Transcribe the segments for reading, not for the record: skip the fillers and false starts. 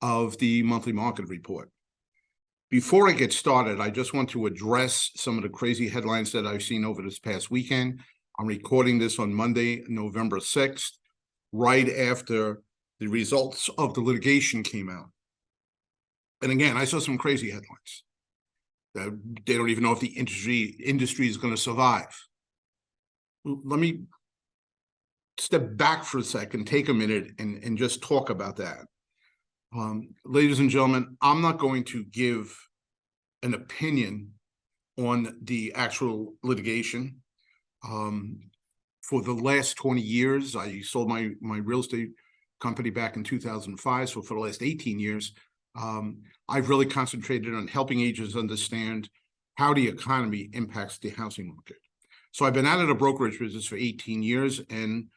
of the monthly market report. Before I get started, I just want to address some of the crazy headlines that I've seen over this past weekend. I'm recording this on Monday, November 6th, right after the results of the litigation came out. And again, I saw some crazy headlines. They don't even know if the industry is going to survive. Let me step back for a second, take a minute, and just talk about that. Ladies and gentlemen, I'm not going to give an opinion on the actual litigation. For the last 20 years, I sold my real estate company back in 2005. So for the last 18 years, I've really concentrated on helping agents understand how the economy impacts the housing market. So I've been out of the brokerage business for 18 years, and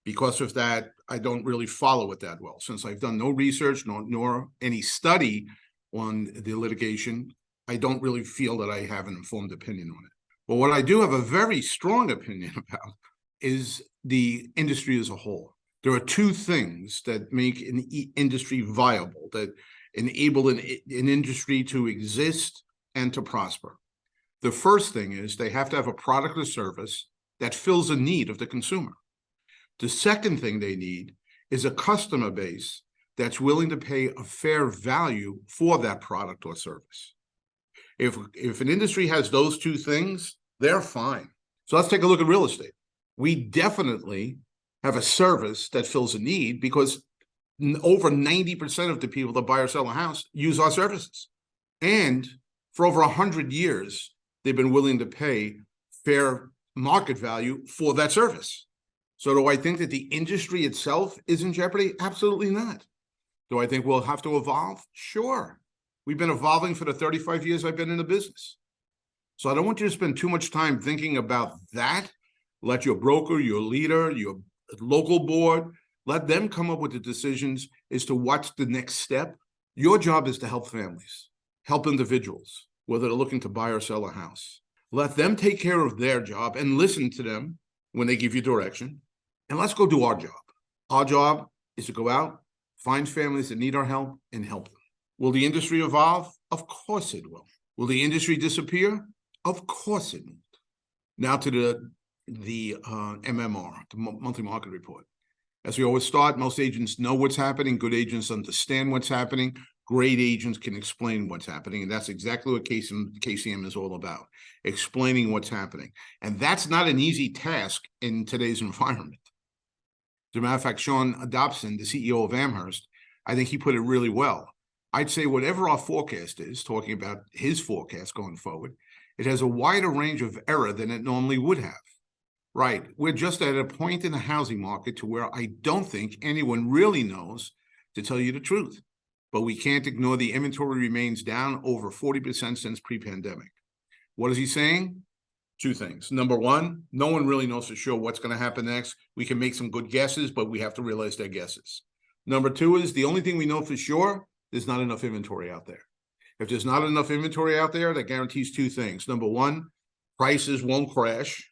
because of that, I don't really follow it that well. Since I've done no research nor any study on the litigation, I don't really feel that I have an informed opinion on it. But what I do have a very strong opinion about is the industry as a whole. There are two things that make an industry viable, that enable an industry to exist and to prosper. The first thing is they have to have a product or service that fills a need of the consumer. The second thing they need is a customer base that's willing to pay a fair value for that product or service. If an industry has those two things, they're fine. So let's take a look at real estate. We definitely have a service that fills a need because over 90% of the people that buy or sell a house use our services. And for over 100 years, they've been willing to pay fair market value for that service. So do I think that the industry itself is in jeopardy? Absolutely not. Do I think we'll have to evolve? Sure. We've been evolving for the 35 years I've been in the business. So I don't want you to spend too much time thinking about that. Let your broker, your leader, your local board, let them come up with the decisions as to what's the next step. Your job is to help families, help individuals, whether they're looking to buy or sell a house. Let them take care of their job and listen to them when they give you direction. And let's go do our job. Our job is to go out, find families that need our help, and help them. Will the industry evolve? Of course it will. Will the industry disappear? Of course it won't. Now to the MMR, the monthly market report. As we always start, most agents know what's happening. Good agents understand what's happening. Great agents can explain what's happening. And that's exactly what KCM is all about, explaining what's happening. And that's not an easy task in today's environment. As a matter of fact, Sean Dobson, the CEO of Amherst, I think he put it really well. I'd say whatever our forecast is, talking about his forecast going forward, it has a wider range of error than it normally would have. Right. We're just at a point in the housing market to where I don't think anyone really knows, to tell you the truth. But we can't ignore the inventory remains down over 40% since pre-pandemic. What is he saying? Two things. Number one, no one really knows for sure what's going to happen next. We can make some good guesses, but we have to realize they're guesses. Number two is the only thing we know for sure, there's not enough inventory out there. If there's not enough inventory out there, that guarantees two things. Number one, prices won't crash,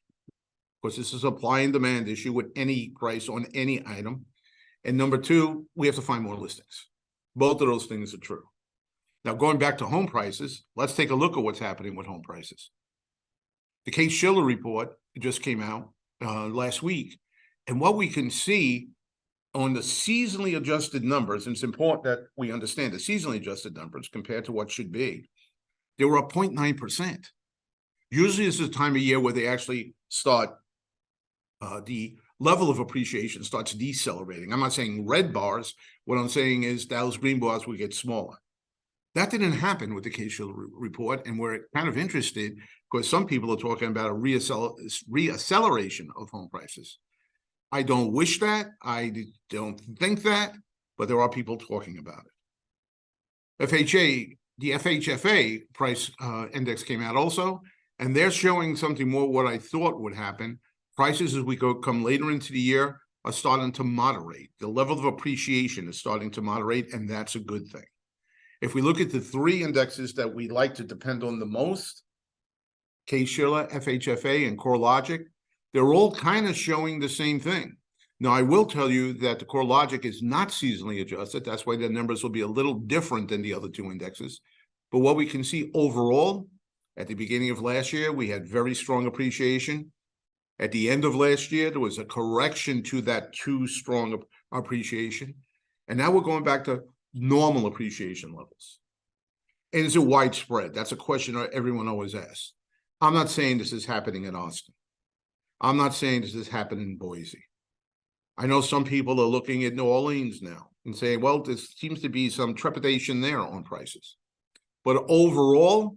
because this is a supply and demand issue with any price on any item. And number two, we have to find more listings. Both of those things are true. Now, going back to home prices, let's take a look at what's happening with home prices. The Case-Shiller report just came out last week. And what we can see on the seasonally adjusted numbers, and it's important that we understand the seasonally adjusted numbers compared to what should be, they were up 0.9%. Usually this is a time of year where they actually start the level of appreciation starts decelerating. I'm not saying red bars. What I'm saying is those green bars will get smaller. That didn't happen with the Case-Shiller report, and we're kind of interested because some people are talking about a reacceleration of home prices. I don't wish that. I don't think that, but there are people talking about it. The FHFA price index came out also, and they're showing something more what I thought would happen. Prices as we come later into the year are starting to moderate. The level of appreciation is starting to moderate, and that's a good thing. If we look at the three indexes that we like to depend on the most, Case-Shiller, FHFA, and CoreLogic, they're all kind of showing the same thing. Now, I will tell you that the CoreLogic is not seasonally adjusted. That's why the numbers will be a little different than the other two indexes. But what we can see overall, at the beginning of last year, we had very strong appreciation. At the end of last year, there was a correction to that too strong appreciation. And now we're going back to normal appreciation levels. And is it widespread? That's a question everyone always asks. I'm not saying this is happening in Austin. I'm not saying this is happening in Boise. I know some people are looking at New Orleans now and saying, well, there seems to be some trepidation there on prices. But overall,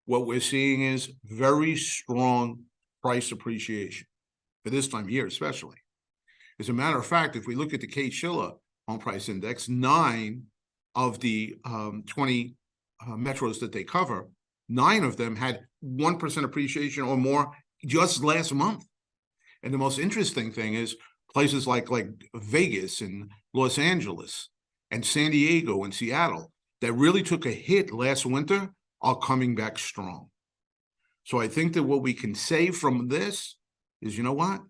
what we're seeing is very strong price appreciation for this time of year, especially. As a matter of fact, if we look at the Case-Shiller home price index, 9 of the 20 metros that they cover, 9 of them had 1% appreciation or more just last month. And the most interesting thing is places like Vegas and Los Angeles and San Diego and Seattle that really took a hit last winter are coming back strong. So I think that what we can say from this is, you know what?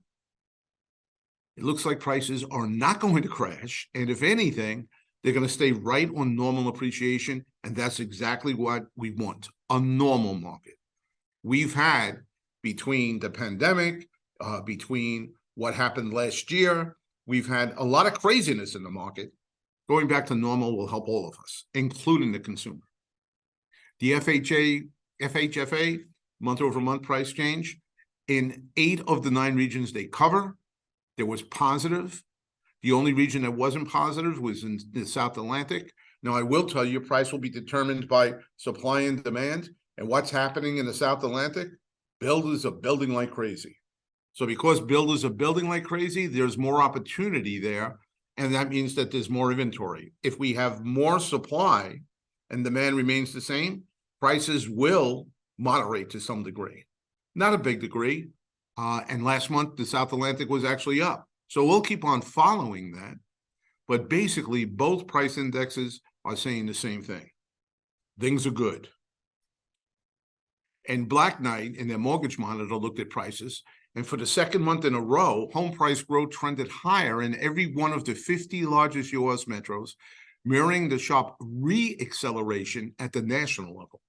It looks like prices are not going to crash. And if anything, they're going to stay right on normal appreciation. And that's exactly what we want, a normal market. We've had, between the pandemic, between what happened last year, we've had a lot of craziness in the market. Going back to normal will help all of us, including the consumer. The FHFA month-over-month price change, in 8 of the 9 regions they cover, there was positive. The only region that wasn't positive was in the South Atlantic. Now, I will tell you, price will be determined by supply and demand. And what's happening in the South Atlantic? Builders are building like crazy. So because builders are building like crazy, there's more opportunity there. And that means that there's more inventory. If we have more supply and demand remains the same, prices will moderate to some degree. Not a big degree. And last month, the South Atlantic was actually up. So we'll keep on following that. But basically, both price indexes are saying the same thing. Things are good. And Black Knight in their mortgage monitor looked at prices. And for the second month in a row, home price growth trended higher in every one of the 50 largest U.S. metros, mirroring the sharp re-acceleration at the national level.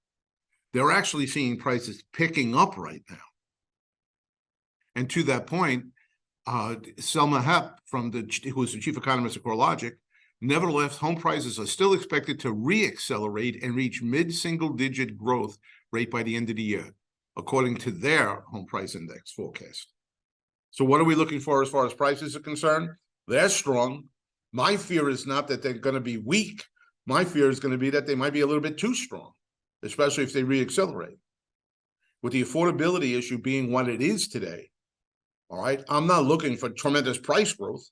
They're actually seeing prices picking up right now. And to that point, Selma Hepp, who is the chief economist at CoreLogic, nevertheless, home prices are still expected to re-accelerate and reach mid-single-digit growth rate by the end of the year, according to their home price index forecast. So what are we looking for as far as prices are concerned? They're strong. My fear is not that they're going to be weak. My fear is going to be that they might be a little bit too strong, especially if they re-accelerate. With the affordability issue being what it is today, all right, I'm not looking for tremendous price growth.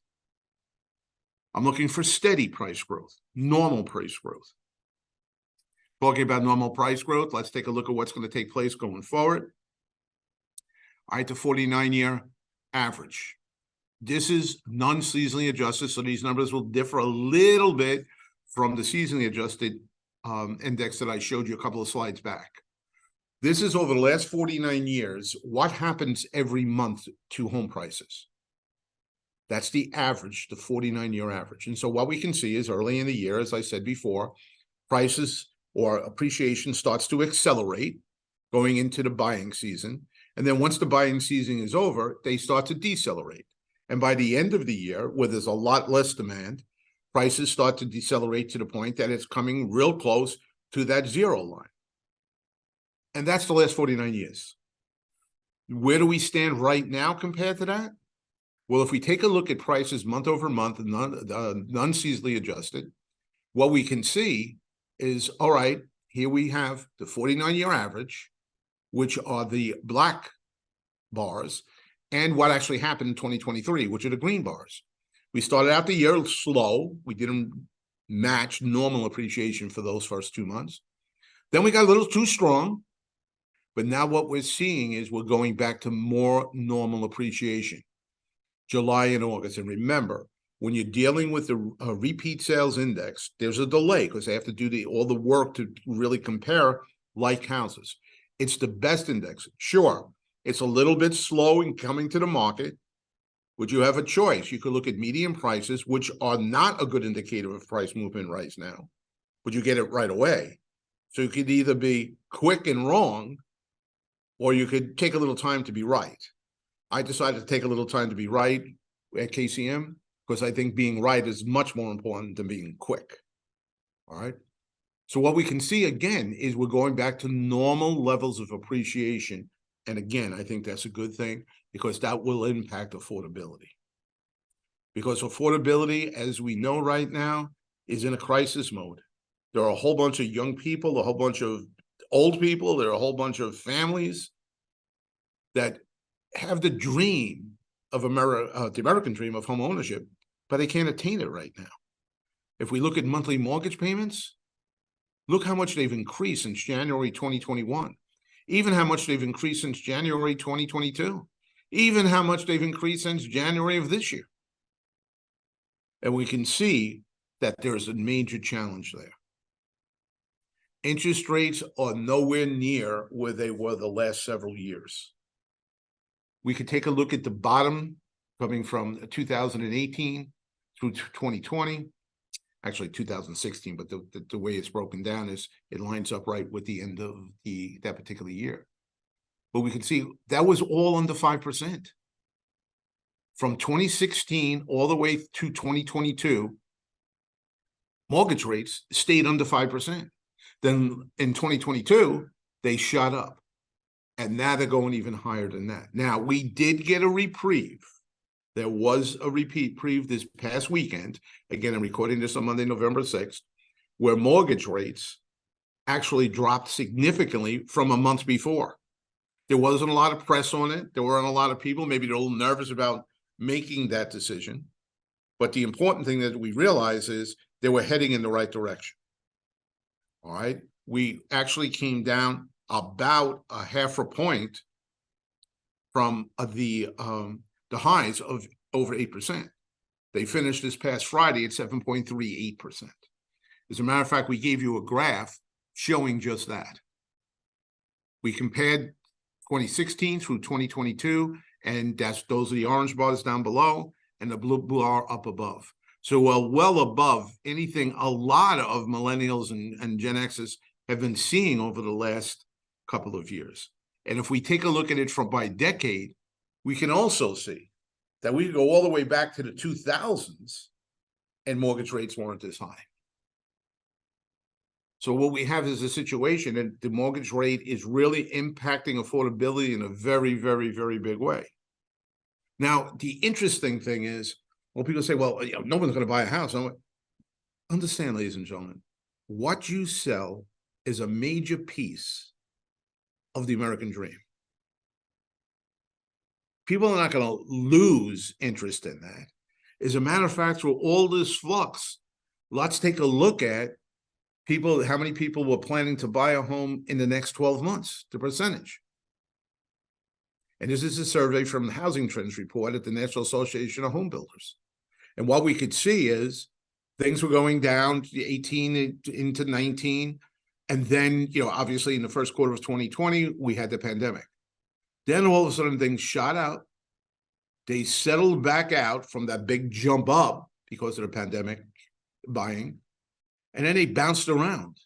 I'm looking for steady price growth, normal price growth. Talking about normal price growth, let's take a look at what's going to take place going forward. All right, the 49-year average. This is non-seasonally adjusted, so these numbers will differ a little bit from the seasonally adjusted index that I showed you a couple of slides back. This is over the last 49 years, what happens every month to home prices. That's the average, the 49-year average. And so what we can see is early in the year, as I said before, prices or appreciation starts to accelerate going into the buying season. And then once the buying season is over, they start to decelerate. And by the end of the year, where there's a lot less demand, prices start to decelerate to the point that it's coming real close to that zero line. And that's the last 49 years. Where do we stand right now compared to that? Well, if we take a look at prices month over month, non-seasonally adjusted, what we can see is, all right, here we have the 49-year average, which are the black bars, and what actually happened in 2023, which are the green bars. We started out the year slow. We didn't match normal appreciation for those first 2 months. Then we got a little too strong. But now what we're seeing is we're going back to more normal appreciation. July and August. And remember, when you're dealing with the repeat sales index, there's a delay because they have to do all the work to really compare like houses. It's the best index. Sure, it's a little bit slow in coming to the market, Would you have a choice? You could look at median prices, which are not a good indicator of price movement right now, but you get it right away. So you could either be quick and wrong, or you could take a little time to be right. I decided to take a little time to be right at KCM because I think being right is much more important than being quick. All right. So what we can see again is we're going back to normal levels of appreciation. And again, I think that's a good thing because that will impact affordability. Because affordability, as we know right now, is in a crisis mode. There are a whole bunch of young people, a whole bunch of old people, there are a whole bunch of families that have the dream of America, the American dream of home ownership, but they can't attain it right now. If we look at monthly mortgage payments, look how much they've increased since January 2021, even how much they've increased since January 2022, even how much they've increased since January of this year. And we can see that there's a major challenge there. Interest rates are nowhere near where they were the last several years. We could take a look at the bottom coming from 2018 through 2020, actually 2016, but the way it's broken down is it lines up right with the end of that particular year. But we can see that was all under 5%. From 2016 all the way to 2022, mortgage rates stayed under 5%. Then in 2022, they shot up. And now they're going even higher than that. Now, we did get a reprieve. There was a reprieve this past weekend. Again, I'm recording this on Monday, November 6th, where mortgage rates actually dropped significantly from a month before. There wasn't a lot of press on it. There weren't a lot of people. Maybe they're a little nervous about making that decision. But the important thing that we realize is they were heading in the right direction. All right. We actually came down about a half a point from the highs of over 8%. They finished this past Friday at 7.38%. As a matter of fact, we gave you a graph showing just that. We compared 2016 through 2022, and those are the orange bars down below and the blue bar up above. So well above anything a lot of millennials and Gen Xers have been seeing over the last couple of years. And if we take a look at it by decade, we can also see that we go all the way back to the 2000s and mortgage rates weren't this high. So what we have is a situation that the mortgage rate is really impacting affordability in a very, very, very big way. Now, the interesting thing is, well, people say, well, no one's going to buy a house. Understand, ladies and gentlemen, what you sell is a major piece of the American dream. People are not going to lose interest in that. As a matter of fact, through all this flux, let's take a look at how many people were planning to buy a home in the next 12 months, the percentage. And this is a survey from the Housing Trends Report at the National Association of Home Builders. And what we could see is things were going down to 18 into 19. And then, obviously in the first quarter of 2020, we had the pandemic. Then all of a sudden things shot out. They settled back out from that big jump up because of the pandemic buying. And then they bounced around.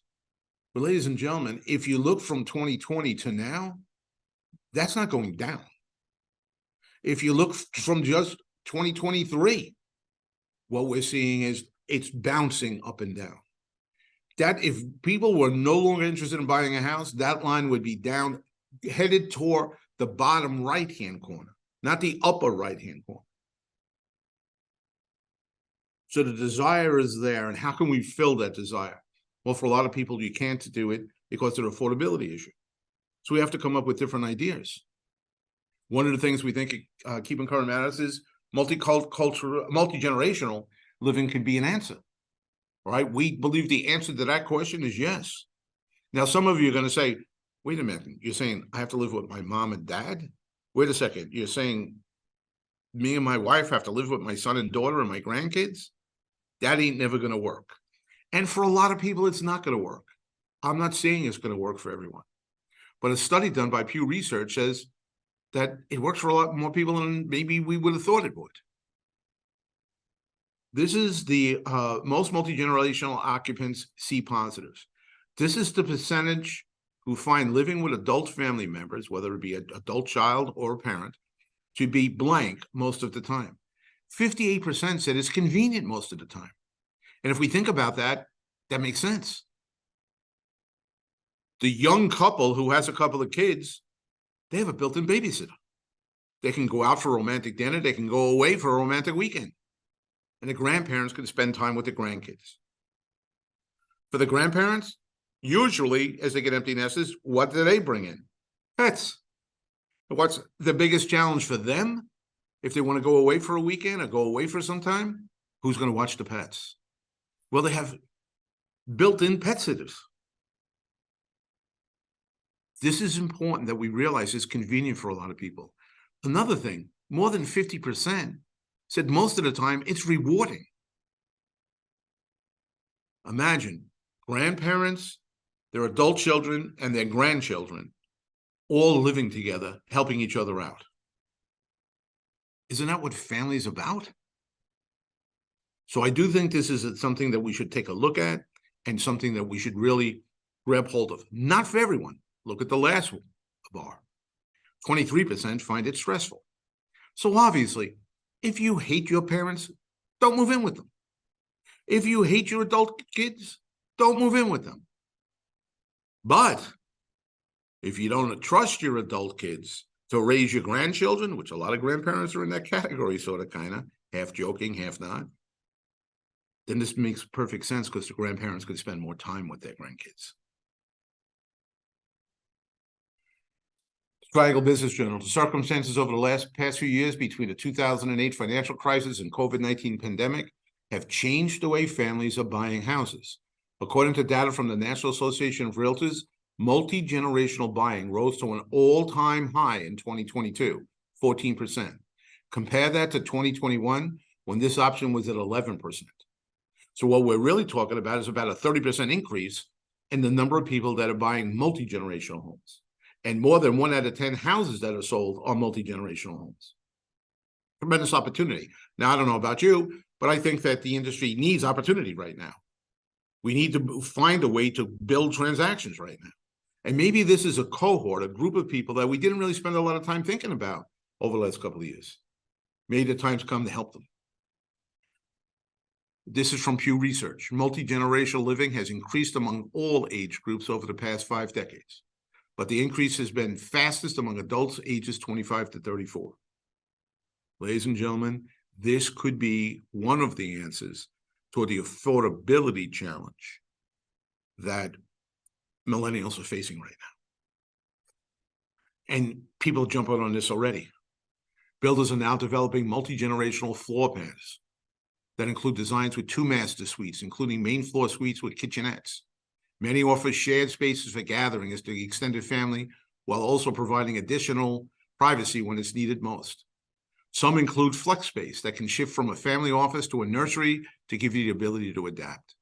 But ladies and gentlemen, if you look from 2020 to now, that's not going down. If you look from just 2023, what we're seeing is it's bouncing up and down. That if people were no longer interested in buying a house, that line would be down, headed toward the bottom right-hand corner, not the upper right-hand corner. So the desire is there, and how can we fill that desire? Well, for a lot of people, you can't do it because of the affordability issue. So we have to come up with different ideas. One of the things we think keeping current matters is multi-generational living can be an answer. All right, we believe the answer to that question is yes. Now, some of you are going to say, wait a minute, you're saying I have to live with my mom and dad? Wait a second, you're saying me and my wife have to live with my son and daughter and my grandkids? That ain't never going to work. And for a lot of people, it's not going to work. I'm not saying it's going to work for everyone. But a study done by Pew Research says that it works for a lot more people than maybe we would have thought it would. This is the most multi-generational occupants C positives. This is the percentage who find living with adult family members, whether it be an adult child or a parent, to be blank most of the time. 58% said it's convenient most of the time. And if we think about that, that makes sense. The young couple who has a couple of kids, they have a built-in babysitter. They can go out for a romantic dinner. They can go away for a romantic weekend. And the grandparents can spend time with the grandkids. For the grandparents, usually, as they get empty nesters, what do they bring in? Pets. What's the biggest challenge for them? If they want to go away for a weekend or go away for some time, who's going to watch the pets? Well, they have built-in pet sitters. This is important that we realize it's convenient for a lot of people. Another thing, more than 50% said most of the time it's rewarding. Imagine grandparents, their adult children, and their grandchildren all living together, helping each other out. Isn't that what family is about? So I do think this is something that we should take a look at and something that we should really grab hold of. Not for everyone. Look at the last bar. 23% find it stressful. So obviously, if you hate your parents, don't move in with them. If you hate your adult kids, don't move in with them. But if you don't trust your adult kids to raise your grandchildren, which a lot of grandparents are in that category, sort of, kind of, half joking, half not, then this makes perfect sense because the grandparents could spend more time with their grandkids. Triangle Business Journal. The circumstances over the past few years between the 2008 financial crisis and COVID-19 pandemic have changed the way families are buying houses. According to data from the National Association of Realtors, multi-generational buying rose to an all-time high in 2022, 14%. Compare that to 2021, when this option was at 11%. So what we're really talking about is about a 30% increase in the number of people that are buying multi-generational homes. And more than 1 out of 10 houses that are sold are multi-generational homes. Tremendous opportunity. Now, I don't know about you, but I think that the industry needs opportunity right now. We need to find a way to build transactions right now. And maybe this is a cohort, a group of people that we didn't really spend a lot of time thinking about over the last couple of years. Maybe the time's come to help them. This is from Pew Research. Multi-generational living has increased among all age groups over the past 5 decades. But the increase has been fastest among adults ages 25 to 34. Ladies and gentlemen, this could be one of the answers toward the affordability challenge that millennials are facing right now. And people jump out on this already. Builders are now developing multi-generational floor plans that include designs with 2 master suites, including main floor suites with kitchenettes. Many offer shared spaces for gathering as the extended family, while also providing additional privacy when it's needed most. Some include flex space that can shift from a family office to a nursery to give you the ability to adapt.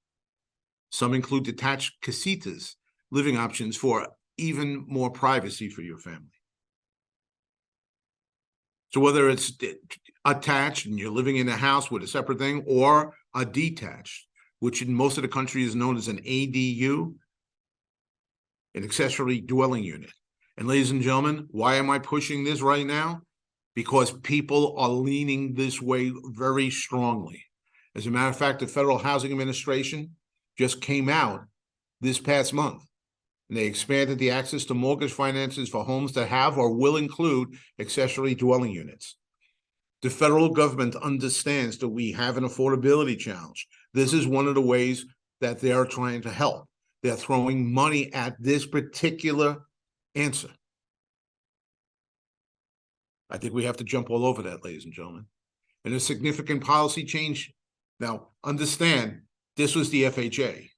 Some include detached casitas, living options for even more privacy for your family. So whether it's attached and you're living in a house with a separate thing, or a detached, which in most of the country is known as an ADU, an accessory dwelling unit. And ladies and gentlemen, why am I pushing this right now? Because people are leaning this way very strongly. As a matter of fact, the Federal Housing Administration just came out this past month, and they expanded the access to mortgage finances for homes that have or will include accessory dwelling units. The federal government understands that we have an affordability challenge. This is one of the ways that they're trying to help. They're throwing money at this particular answer. I think we have to jump all over that, ladies and gentlemen. And a significant policy change. Now, understand, this was the FHA.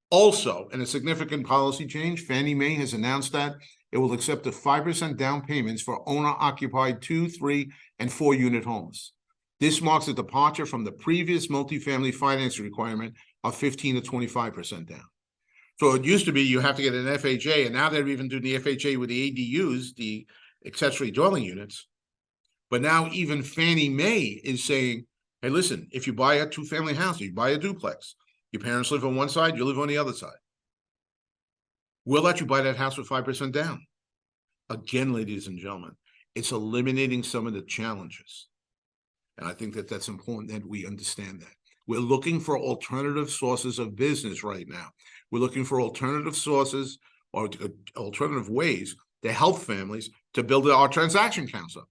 Also, in a significant policy change, Fannie Mae has announced that it will accept a 5% down payments for owner-occupied 2, 3, and 4-unit homes. This marks a departure from the previous multifamily financing requirement of 15 to 25% down. So it used to be you have to get an FHA, and now they're even doing the FHA with the ADUs, the accessory dwelling units. But now even Fannie Mae is saying, hey, listen, if you buy a two-family house, you buy a duplex, your parents live on one side, you live on the other side, we'll let you buy that house with 5% down. Again, ladies and gentlemen, it's eliminating some of the challenges. And I think that that's important that we understand that. We're looking for alternative sources of business right now. We're looking for alternative sources or alternative ways to help families to build our transaction counts up.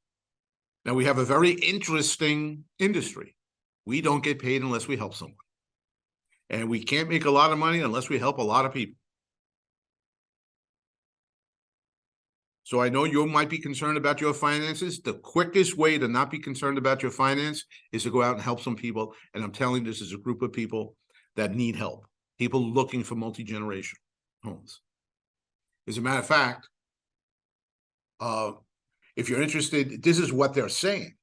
Now, we have a very interesting industry. We don't get paid unless we help someone. And we can't make a lot of money unless we help a lot of people. So I know you might be concerned about your finances. The quickest way to not be concerned about your finance is to go out and help some people. And I'm telling you, this is a group of people that need help. People looking for multi-generational homes. As a matter of fact, if you're interested, this is what they're saying.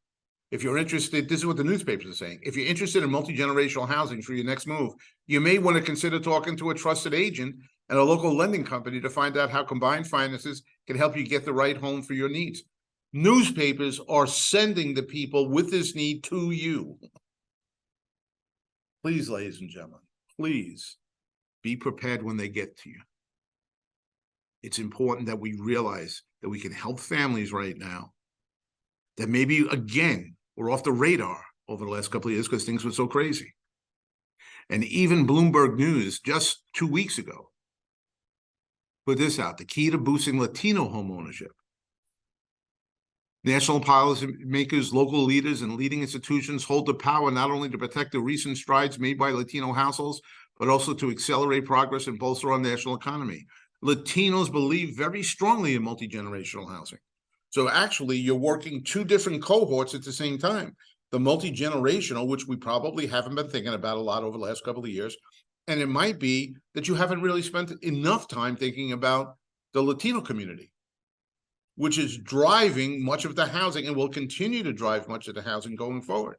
If you're interested, this is what the newspapers are saying. If you're interested in multi-generational housing for your next move, you may want to consider talking to a trusted agent and a local lending company to find out how combined finances can help you get the right home for your needs. Newspapers are sending the people with this need to you. Please, ladies and gentlemen, please be prepared when they get to you. It's important that we realize that we can help families right now that maybe, again, were off the radar over the last couple of years because things were so crazy. And even Bloomberg News just 2 weeks ago put this out: the key to boosting Latino home ownership. National policymakers, local leaders, and leading institutions hold the power not only to protect the recent strides made by Latino households, but also to accelerate progress and bolster our national economy. Latinos believe very strongly in multi-generational housing. So actually, you're working two different cohorts at the same time. The multi-generational, which we probably haven't been thinking about a lot over the last couple of years. And it might be that you haven't really spent enough time thinking about the Latino community, which is driving much of the housing and will continue to drive much of the housing going forward.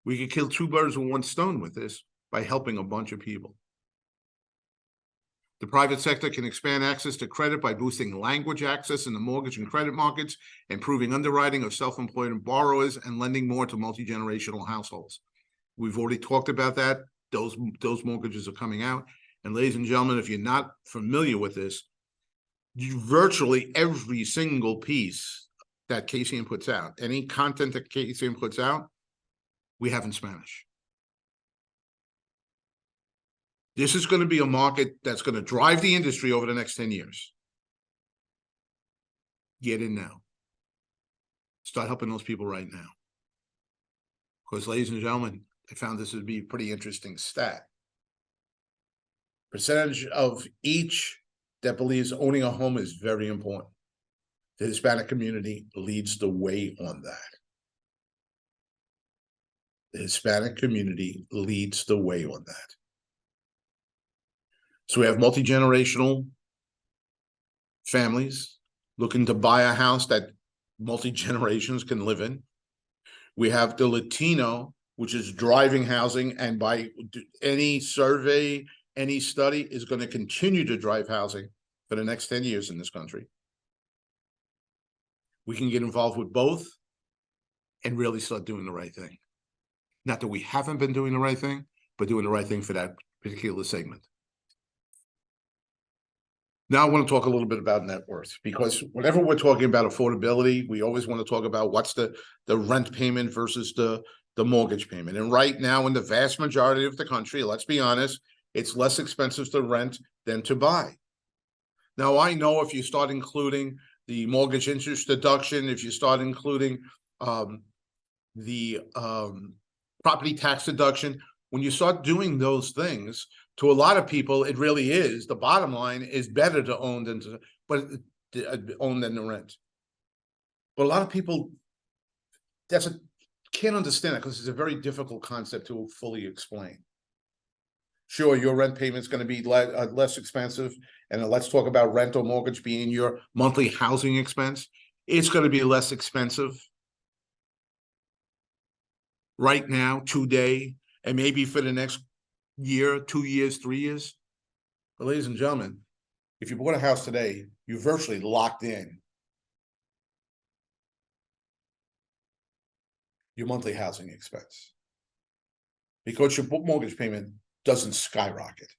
We could kill two birds with one stone with this by helping a bunch of people. The private sector can expand access to credit by boosting language access in the mortgage and credit markets, improving underwriting of self-employed borrowers, and lending more to multi-generational households. We've already talked about that. Those mortgages are coming out. And ladies and gentlemen, if you're not familiar with this, virtually every single piece that KCM puts out, any content that KCM puts out, we have in Spanish. This is going to be a market that's going to drive the industry over the next 10 years. Get in now. Start helping those people right now. Because, ladies and gentlemen, I found this would be a pretty interesting stat. Percentage of each that believes owning a home is very important. The Hispanic community leads the way on that. The Hispanic community leads the way on that. So we have multi-generational families looking to buy a house that multi-generations can live in. We have the Latino, which is driving housing, and by any survey, any study, is going to continue to drive housing for the next 10 years in this country. We can get involved with both and really start doing the right thing. Not that we haven't been doing the right thing, but doing the right thing for that particular segment. Now I want to talk a little bit about net worth, because whenever we're talking about affordability, we always want to talk about what's the rent payment versus the mortgage payment. And right now, in the vast majority of the country, let's be honest, it's less expensive to rent than to buy. Now, I know if you start including the mortgage interest deduction, if you start including the property tax deduction, when you start doing those things, to a lot of people, it really is. The bottom line is better to own than to own than to rent. But a lot of people can't understand it because it's a very difficult concept to fully explain. Sure, your rent payment is going to be less expensive, and let's talk about rent or mortgage being your monthly housing expense. It's going to be less expensive right now, today, and maybe for the next year, 2 years, 3 years. But ladies and gentlemen, if you bought a house today, you're virtually locked in your monthly housing expense because your mortgage payment doesn't skyrocket.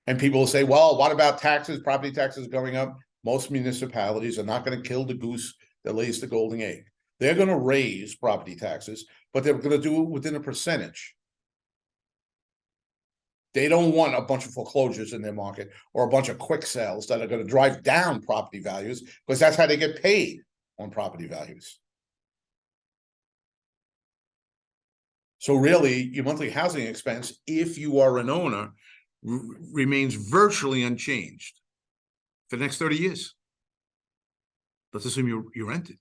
And people will say, well, what about taxes, property taxes going up? Most municipalities are not going to kill the goose that lays the golden egg. They're going to raise property taxes, but they're going to do it within a percentage. They don't want a bunch of foreclosures in their market or a bunch of quick sales that are going to drive down property values, because that's how they get paid on property values. So really, your monthly housing expense, if you are an owner, remains virtually unchanged for the next 30 years. Let's assume you rented.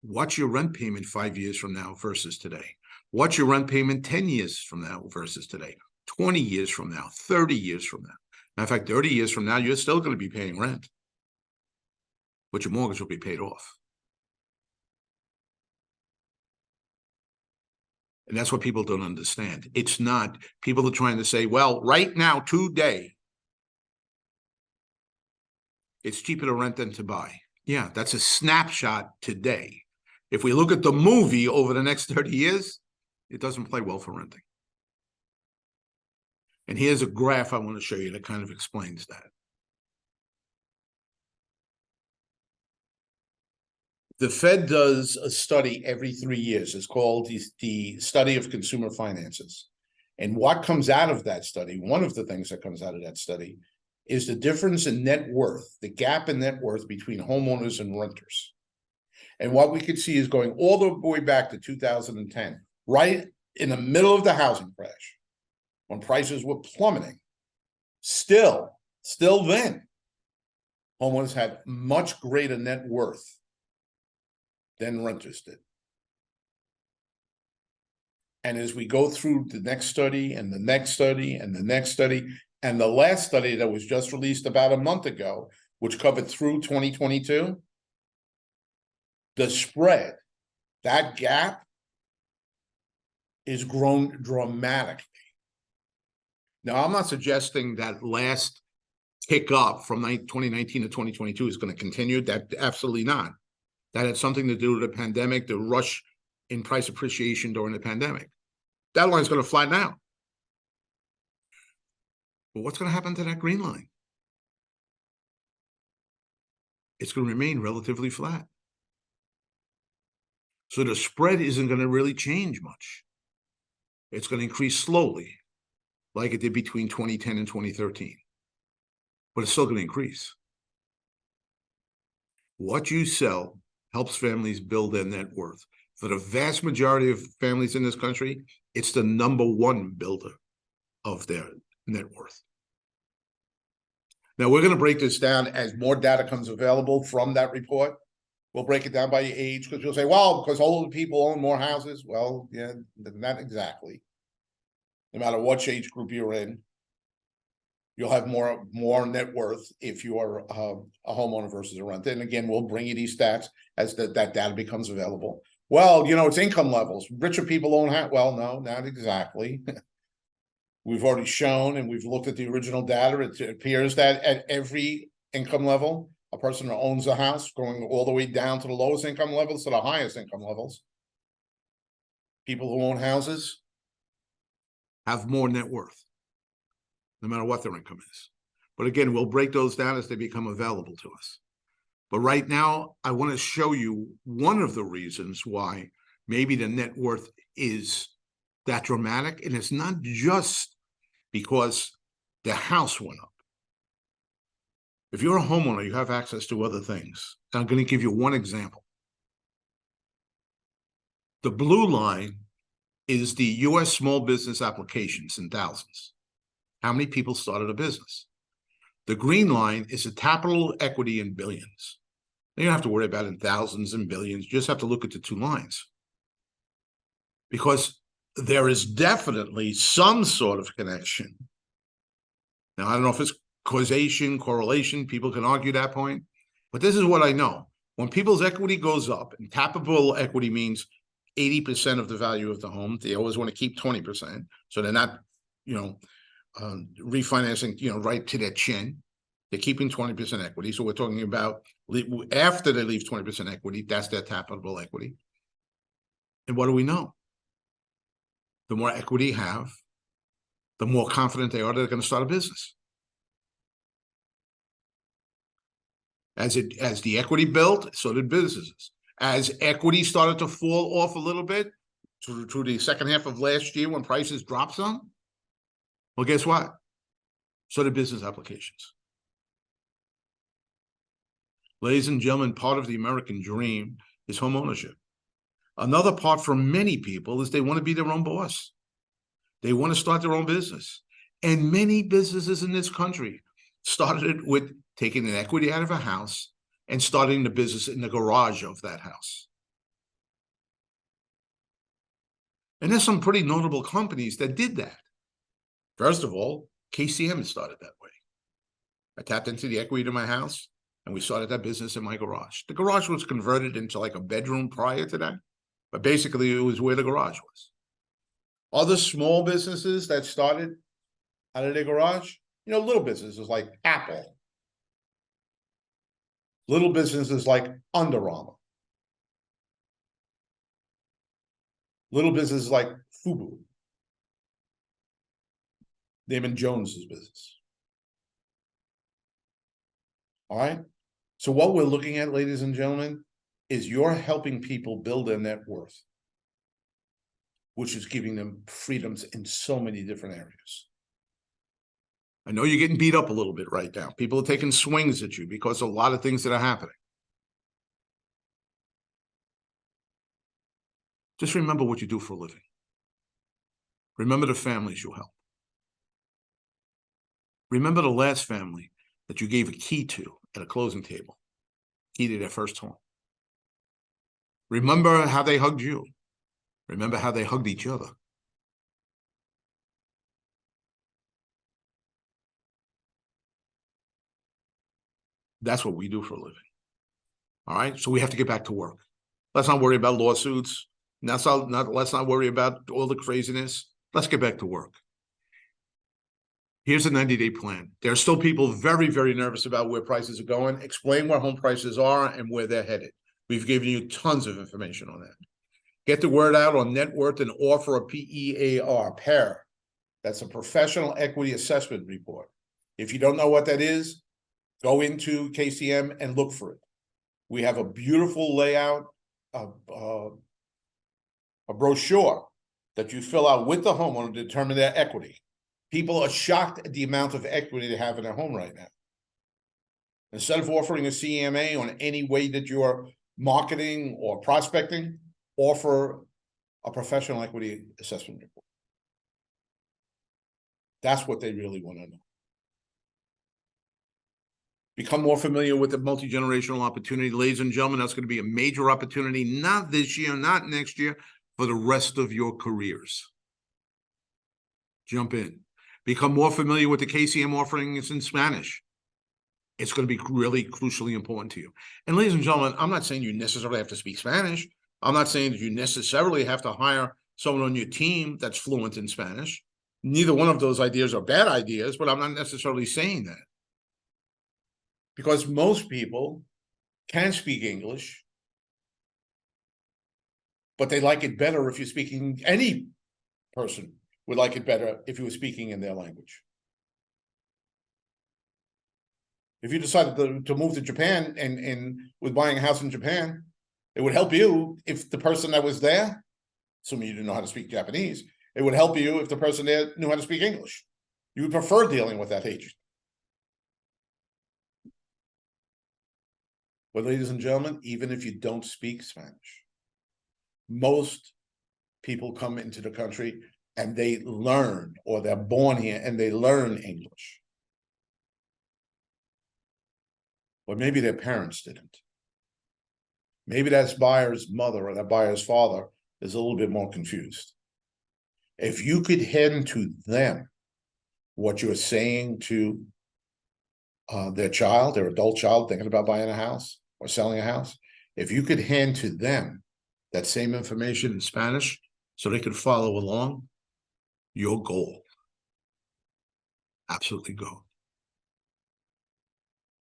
What's your rent payment 5 years from now versus today? What's your rent payment 10 years from now versus today? 20 years from now, 30 years from now. Matter of fact, 30 years from now, you're still going to be paying rent, but your mortgage will be paid off. And that's what people don't understand. It's not, people are trying to say, well, right now, today, it's cheaper to rent than to buy. Yeah, that's a snapshot today. If we look at the movie over the next 30 years, it doesn't play well for renting. And here's a graph I want to show you that kind of explains that. The Fed does a study every 3 years. It's called the study of consumer finances. And what comes out of that study, one of the things that comes out of that study, is the difference in net worth, the gap in net worth between homeowners and renters. And what we could see is going all the way back to 2010, right in the middle of the housing crash, when prices were plummeting. Still then, homeowners had much greater net worth than renters did. And as we go through the next study and the next study and the next study, and the last study that was just released about a month ago, which covered through 2022, the spread, that gap, is grown dramatically. Now, I'm not suggesting that last tick up from 2019 to 2022 is going to continue. That absolutely not. That had something to do with the pandemic, the rush in price appreciation during the pandemic. That line's going to flatten out. But what's going to happen to that green line? It's going to remain relatively flat. So the spread isn't going to really change much. It's going to increase slowly, like it did between 2010 and 2013. But it's still going to increase. What you sell helps families build their net worth. For the vast majority of families in this country, it's the #1 builder of their net worth. Now, we're going to break this down as more data comes available from that report. We'll break it down by age, because you'll say, well, because older people own more houses. Well, yeah, not exactly. No matter which age group you're in, you'll have more net worth if you are a homeowner versus a renter. And again, we'll bring you these stats as that data becomes available. Well, it's income levels. Richer people own houses. Well, no, not exactly. We've already shown, and we've looked at the original data. It appears that at every income level, a person who owns a house, going all the way down to the lowest income levels to the highest income levels, people who own houses have more net worth, no matter what their income is. But again, we'll break those down as they become available to us. But right now, I want to show you one of the reasons why maybe the net worth is that dramatic. And it's not just because the house went up. If you're a homeowner, you have access to other things. And I'm going to give you one example. The blue line is the U.S. small business applications in thousands. How many people started a business? The green line is the capital equity in billions. You don't have to worry about it in thousands and billions. You just have to look at the two lines. Because there is definitely some sort of connection. Now, I don't know if it's causation, correlation. People can argue that point. But this is what I know. When people's equity goes up, and tappable equity means 80% of the value of the home, they always want to keep 20%. So they're not, refinancing, right to their chin. They're keeping 20% equity. So we're talking about after they leave 20% equity, that's their tappable equity. And what do we know? The more equity you have, the more confident they are they're going to start a business. As the equity built, so did businesses. As equity started to fall off a little bit through the second half of last year when prices dropped some, well, guess what? So did business applications. Ladies and gentlemen, part of the American dream is home ownership. Another part for many people is they want to be their own boss. They want to start their own business. And many businesses in this country started with taking an equity out of a house and starting the business in the garage of that house. And there's some pretty notable companies that did that. First of all, KCM started that way. I tapped into the equity to my house and we started that business in my garage. The garage was converted into like a bedroom prior to that, but basically it was where the garage was. Other small businesses that started out of their garage, little businesses like Apple, little businesses like Under Armour, little businesses like Fubu, Damon Jones's business. All right. So what we're looking at, ladies and gentlemen, is you're helping people build their net worth, which is giving them freedoms in so many different areas. I know you're getting beat up a little bit right now. People are taking swings at you because of a lot of things that are happening. Just remember what you do for a living. Remember the families you help. Remember the last family that you gave a key to at a closing table, key to their first home. Remember how they hugged you. Remember how they hugged each other. That's what we do for a living. All right. So we have to get back to work. Let's not worry about lawsuits. Let's not worry about all the craziness. Let's get back to work. Here's a 90-day plan. There are still people very, very nervous about where prices are going. Explain where home prices are and where they're headed. We've given you tons of information on that. Get the word out on net worth and offer a PEAR. That's a professional equity assessment report. If you don't know what that is, go into KCM and look for it. We have a beautiful layout, a brochure that you fill out with the homeowner to determine their equity. People are shocked at the amount of equity they have in their home right now. Instead of offering a CMA on any way that you're marketing or prospecting, offer a professional equity assessment report. That's what they really want to know. Become more familiar with the multi-generational opportunity. Ladies and gentlemen, that's going to be a major opportunity, not this year, not next year, for the rest of your careers. Jump in. Become more familiar with the KCM offerings in Spanish. It's going to be really crucially important to you. And ladies and gentlemen, I'm not saying you necessarily have to speak Spanish. I'm not saying that you necessarily have to hire someone on your team that's fluent in Spanish. Neither one of those ideas are bad ideas, but I'm not necessarily saying that. Because most people can speak English, but they like it better if you're speaking, any person would like it better if you were speaking in their language. If you decided to move to Japan and was buying a house in Japan, it would help you if the person that was there, assuming you didn't know how to speak Japanese, it would help you if the person there knew how to speak English. You would prefer dealing with that agent. But ladies and gentlemen, even if you don't speak Spanish, most people come into the country and they learn, or they're born here and they learn English. But maybe their parents didn't. Maybe that buyer's mother or that buyer's father is a little bit more confused. If you could hand to them what you're saying to their child, their adult child thinking about buying a house or selling a house, if you could hand to them that same information in Spanish so they could follow along, your goal. Absolutely go.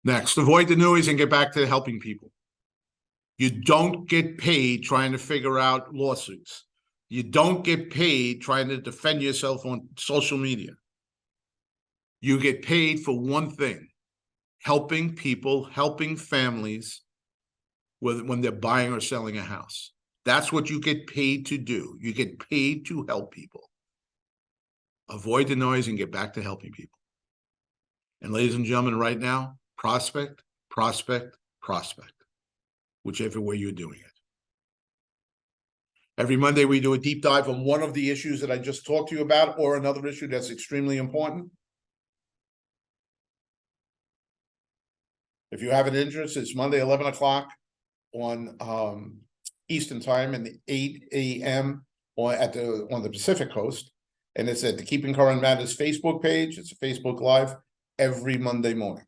Next, avoid the noise and get back to helping people. You don't get paid trying to figure out lawsuits. You don't get paid trying to defend yourself on social media. You get paid for one thing: helping people, helping families when they're buying or selling a house. That's what you get paid to do. You get paid to help people. Avoid the noise and get back to helping people. And ladies and gentlemen, right now, prospect, prospect, prospect, whichever way you're doing it. Every Monday, we do a deep dive on one of the issues that I just talked to you about, or another issue that's extremely important. If you have an interest, it's Monday, 11 o'clock on Eastern time and 8 a.m. on the Pacific Coast. And it's at the Keeping Current Matters Facebook page. It's a Facebook Live every Monday morning.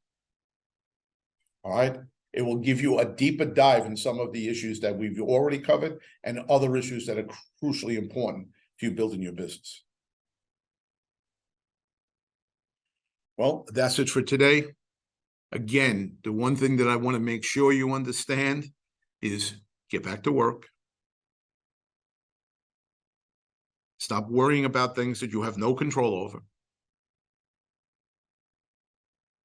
All right. It will give you a deeper dive in some of the issues that we've already covered and other issues that are crucially important to you building your business. Well, that's it for today. Again, the one thing that I want to make sure you understand is get back to work. Stop worrying about things that you have no control over.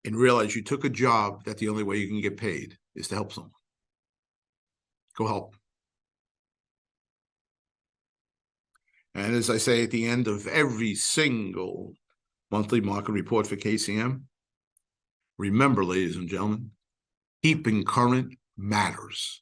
And realize you took a job that the only way you can get paid is to help someone. Go help. And as I say at the end of every single monthly market report for KCM, remember, ladies and gentlemen, keeping current matters.